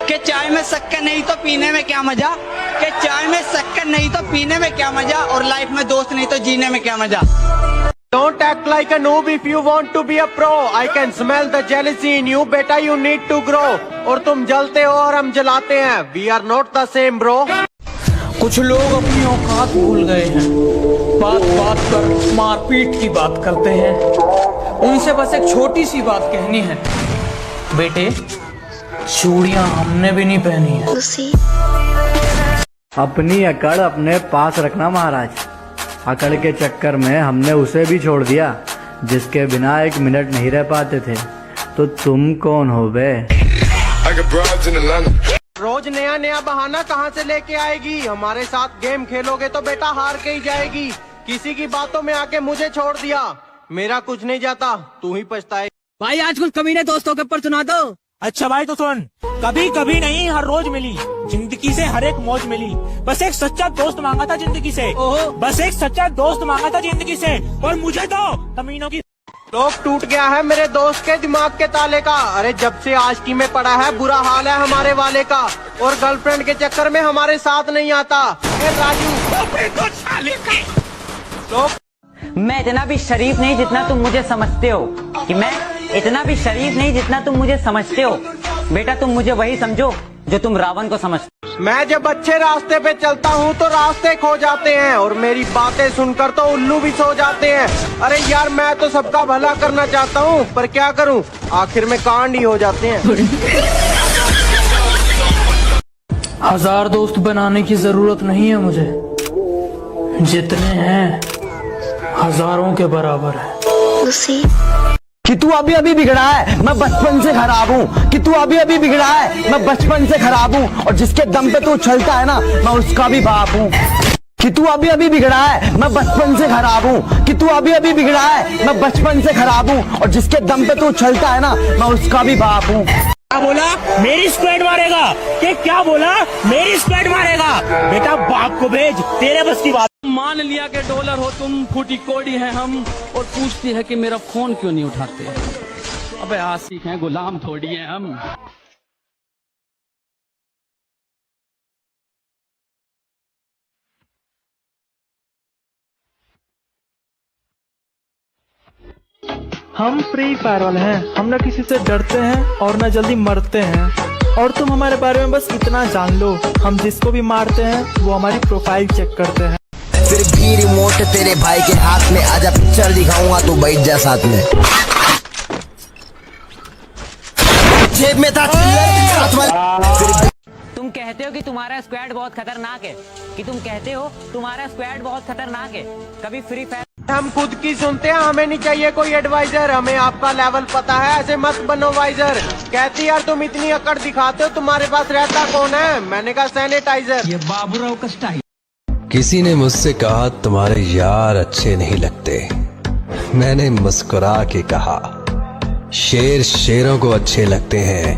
कि चाय में शक्कर नहीं तो पीने में क्या मजा, कि चाय में शक्कर नहीं तो पीने में क्या मजा, और लाइफ में दोस्त नहीं तो जीने में क्या मजा। Don't act like a noob if you want to be a pro. I can smell the jealousy in you. बेटा you need to grow. और तुम जलते हो और हम जलाते हैं. We are not the same bro. कुछ लोग अपनी औकात भूल गए हैं, बात बात पर मारपीट की बात करते हैं। उनसे बस एक छोटी सी बात कहनी है, बेटे चूड़ियां हमने भी नहीं पहनी है। अपनी अकड़ अपने पास रखना महाराज। अकड़ के चक्कर में हमने उसे भी छोड़ दिया जिसके बिना एक मिनट नहीं रह पाते थे। तो तुम कौन हो बे? रोज नया नया बहाना कहाँ से लेके आएगी? हमारे साथ गेम खेलोगे तो बेटा हार के ही जाएगी। किसी की बातों में आके मुझे छोड़ दिया, मेरा कुछ नहीं जाता, तू ही पछताए। भाई आज कुछ कमीने दोस्तों के ऊपर सुना दो। अच्छा भाई तो सुन, कभी कभी नहीं हर रोज मिली जिंदगी से हर एक मौज मिली। बस एक सच्चा दोस्त मांगा था जिंदगी से, बस एक सच्चा दोस्त मांगा था जिंदगी से, और मुझे तो कमीनों की लोग टूट गया है मेरे दोस्त के दिमाग के ताले का। अरे जब से आशिकी में पड़ा है बुरा हाल है हमारे वाले का, और गर्लफ्रेंड के चक्कर में हमारे साथ नहीं आता। राजू लोग मैं इतना भी शरीफ नहीं जितना तुम मुझे समझते हो, कि मैं इतना भी शरीफ नहीं जितना तुम मुझे समझते हो। बेटा तुम मुझे वही समझो जो तुम रावण को समझते हो। मैं जब अच्छे रास्ते पे चलता हूँ तो रास्ते खो जाते हैं, और मेरी बातें सुनकर तो उल्लू भी सो जाते हैं। अरे यार मैं तो सबका भला करना चाहता हूँ, पर क्या करूँ, आखिर में कांड ही हो जाते हैं। हजार दोस्त बनाने की जरूरत नहीं है मुझे, जितने हैं हजारों के बराबर है। कि तू अभी अभी बिगड़ा है, मैं बचपन से खराब हूँ। कि तू अभी अभी बिगड़ा है, मैं बचपन से खराब हूँ, और जिसके दम पे तू उछलता है ना, मैं उसका भी बाप हूँ। कि तू अभी अभी बिगड़ा है, मैं बचपन से खराब हूँ। कि तू अभी अभी बिगड़ा है, मैं बचपन से खराब हूँ, और जिसके दम पे तू उछलता है ना, मैं उसका भी बाप हूँ। क्या बोला? मेरी स्क्वाड मारेगा? कि क्या बोला? मेरी स्क्वाड मारेगा? बेटा बाप को भेज, तेरे बस की बात। मान लिया कि डॉलर हो तुम, फूटी कोड़ी है हम, और पूछती है कि मेरा फोन क्यों नहीं उठाते। अबे आशिक हैं, गुलाम थोड़ी हैं हम। हम फ्री फायर वाले हैं, हम न किसी से डरते हैं और न जल्दी मरते हैं। और तुम हमारे बारे में बस इतना जान लो, हम जिसको भी मारते हैं वो हमारी प्रोफाइल चेक करते हैं। फिर भी रिमोट तेरे भाई के हाथ में, आजा पिक्चर दिखाऊंगा तू बैठ जा साथ में। जेब में था तुम कहते हो कि तुम्हारा स्क्वाड बहुत खतरनाक है, कि तुम कहते हो तुम्हारा स्क्वाड बहुत खतरनाक है। कभी फ्री फायर हम खुद की सुनते हैं, हमें नहीं चाहिए कोई एडवाइजर। हमें आपका लेवल पता है, ऐसे मत बनो वाइजर। कहती यार तुम इतनी अकड़ दिखाते हो, तुम्हारे पास रहता कौन है? मैंने कहा सैनिटाइजर। ये बाबूराव का स्टाइल। किसी ने मुझसे कहा तुम्हारे यार अच्छे नहीं लगते। मैंने मुस्कुरा के कहा शेर शेरों को अच्छे लगते हैं।